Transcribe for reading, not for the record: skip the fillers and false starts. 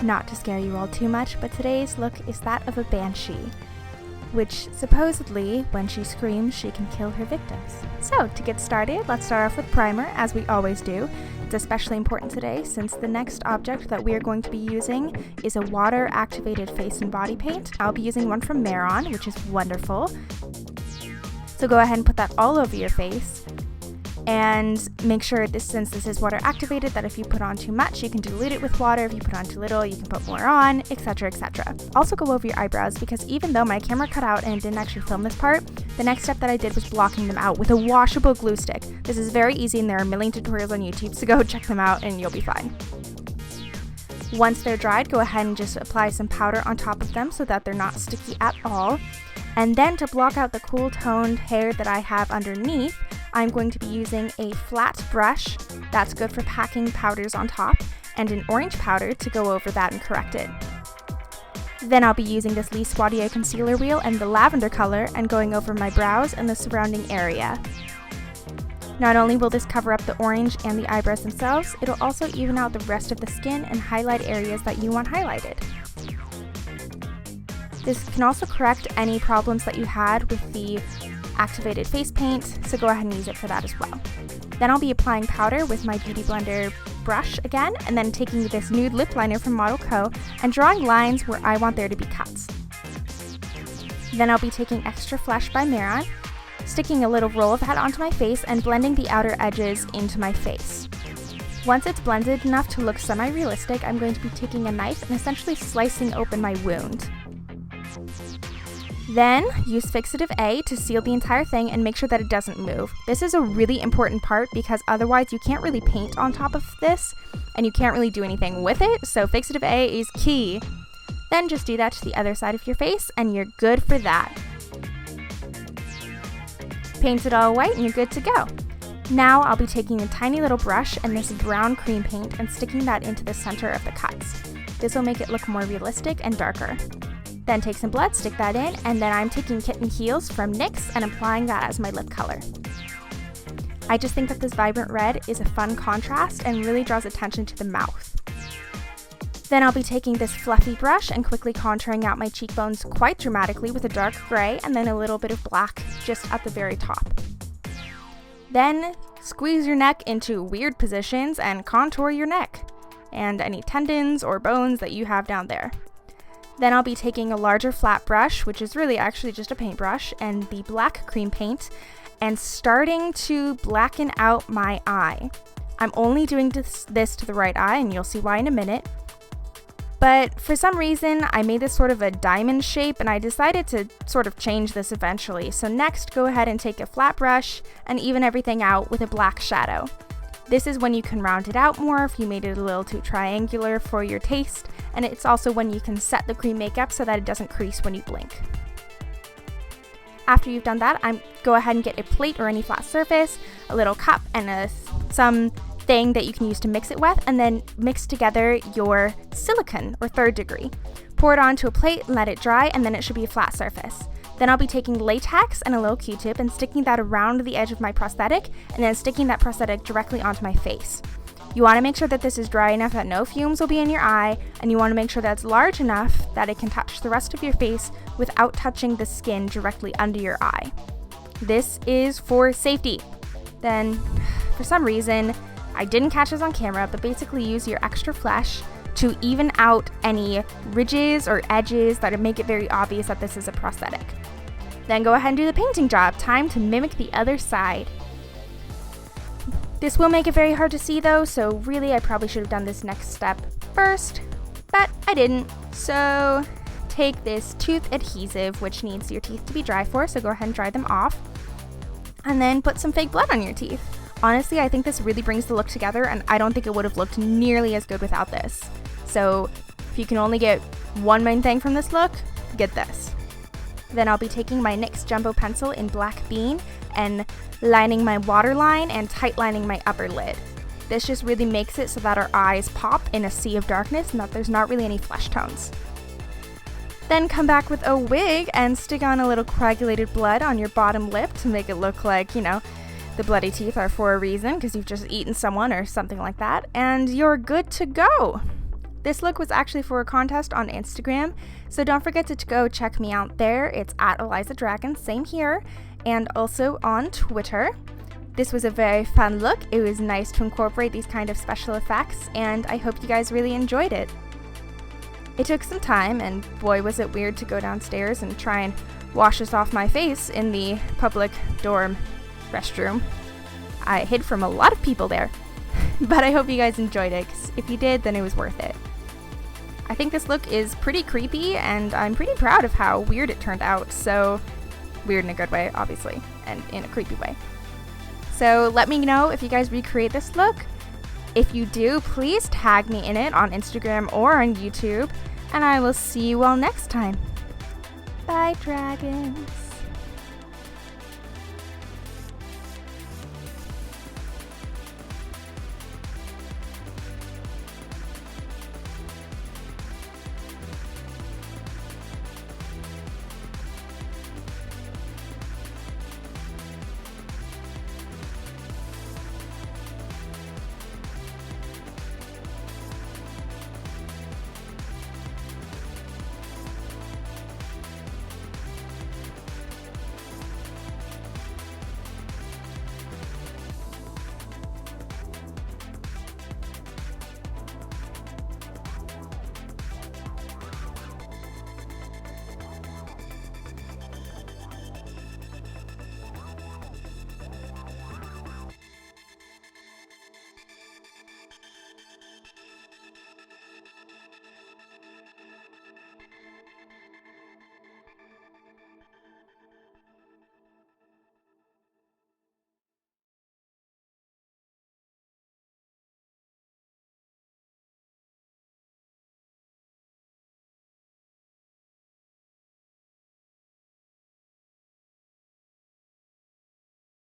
Not to scare you all too much, but today's look is that of a Banshee, which supposedly, when she screams, she can kill her victims. So, to get started, let's start off with primer, as we always do. It's especially important today since the next object that we are going to be using is a water-activated face and body paint. I'll be using one from Mehron, which is wonderful. So go ahead and put that all over your face. And make sure, since this is water activated, that if you put on too much, you can dilute it with water. If you put on too little, you can put more on, etc., etc. Also go over your eyebrows, because even though my camera cut out and didn't actually film this part, the next step that I did was blocking them out with a washable glue stick. This is very easy and there are a million tutorials on YouTube, so go check them out and you'll be fine. Once they're dried, go ahead and just apply some powder on top of them so that they're not sticky at all. And then to block out the cool toned hair that I have underneath, I'm going to be using a flat brush that's good for packing powders on top, and an orange powder to go over that and correct it. Then I'll be using this Lise Watier concealer wheel and the lavender color and going over my brows and the surrounding area. Not only will this cover up the orange and the eyebrows themselves, it'll also even out the rest of the skin and highlight areas that you want highlighted. This can also correct any problems that you had with the activated face paint, so go ahead and use it for that as well. Then I'll be applying powder with my Beauty Blender brush again, and then taking this nude lip liner from Model Co. and drawing lines where I want there to be cuts. Then I'll be taking Extra Flesh by Mehron, sticking a little roll of that onto my face and blending the outer edges into my face. Once it's blended enough to look semi-realistic, I'm going to be taking a knife and essentially slicing open my wound. Then, use fixative A to seal the entire thing and make sure that it doesn't move. This is a really important part because otherwise you can't really paint on top of this and you can't really do anything with it, so fixative A is key. Then just do that to the other side of your face and you're good for that. Paint it all white and you're good to go. Now I'll be taking a tiny little brush and this brown cream paint and sticking that into the center of the cuts. This will make it look more realistic and darker. Then take some blood, stick that in, and then I'm taking Kitten Heels from NYX and applying that as my lip color. I just think that this vibrant red is a fun contrast and really draws attention to the mouth. Then I'll be taking this fluffy brush and quickly contouring out my cheekbones quite dramatically with a dark gray and then a little bit of black just at the very top. Then squeeze your neck into weird positions and contour your neck and any tendons or bones that you have down there. Then I'll be taking a larger flat brush, which is really actually just a paintbrush, and the black cream paint, and starting to blacken out my eye. I'm only doing this to the right eye, and you'll see why in a minute. But for some reason, I made this sort of a diamond shape, and I decided to sort of change this eventually. So next, go ahead and take a flat brush and even everything out with a black shadow. This is when you can round it out more if you made it a little too triangular for your taste, and it's also when you can set the cream makeup so that it doesn't crease when you blink. After you've done that, go ahead and get a plate or any flat surface, a little cup, and some thing that you can use to mix it with, and then mix together your silicone or 3rd degree. Pour it onto a plate and let it dry, and then it should be a flat surface. Then I'll be taking latex and a little Q-tip and sticking that around the edge of my prosthetic, and then sticking that prosthetic directly onto my face. You want to make sure that this is dry enough that no fumes will be in your eye, and you want to make sure that it's large enough that it can touch the rest of your face without touching the skin directly under your eye. This is for safety. Then, for some reason, I didn't catch this on camera, but basically use your Extra Flesh to even out any ridges or edges that make it very obvious that this is a prosthetic. Then go ahead and do the painting job. Time to mimic the other side. This will make it very hard to see though, so really I probably should have done this next step first, but I didn't. So take this tooth adhesive, which needs your teeth to be dry for, so go ahead and dry them off. And then put some fake blood on your teeth. Honestly, I think this really brings the look together, and I don't think it would have looked nearly as good without this. So if you can only get one main thing from this look, get this. Then I'll be taking my NYX Jumbo Pencil in Black Bean and lining my waterline and tight lining my upper lid. This just really makes it so that our eyes pop in a sea of darkness and that there's not really any flesh tones. Then come back with a wig and stick on a little coagulated blood on your bottom lip to make it look like, you know, the bloody teeth are for a reason because you've just eaten someone or something like that, and you're good to go. This look was actually for a contest on Instagram, so don't forget to go check me out there. It's at Eliza Dragon, same here, and also on Twitter. This was a very fun look. It was nice to incorporate these kind of special effects, and I hope you guys really enjoyed it. It took some time, and boy was it weird to go downstairs and try and wash this off my face in the public dorm restroom. I hid from a lot of people there, but I hope you guys enjoyed it, 'cause if you did, then it was worth it. I think this look is pretty creepy, and I'm pretty proud of how weird it turned out. So, weird in a good way, obviously, and in a creepy way. So let me know if you guys recreate this look. If you do, please tag me in it on Instagram or on YouTube, and I will see you all next time. Bye, dragons.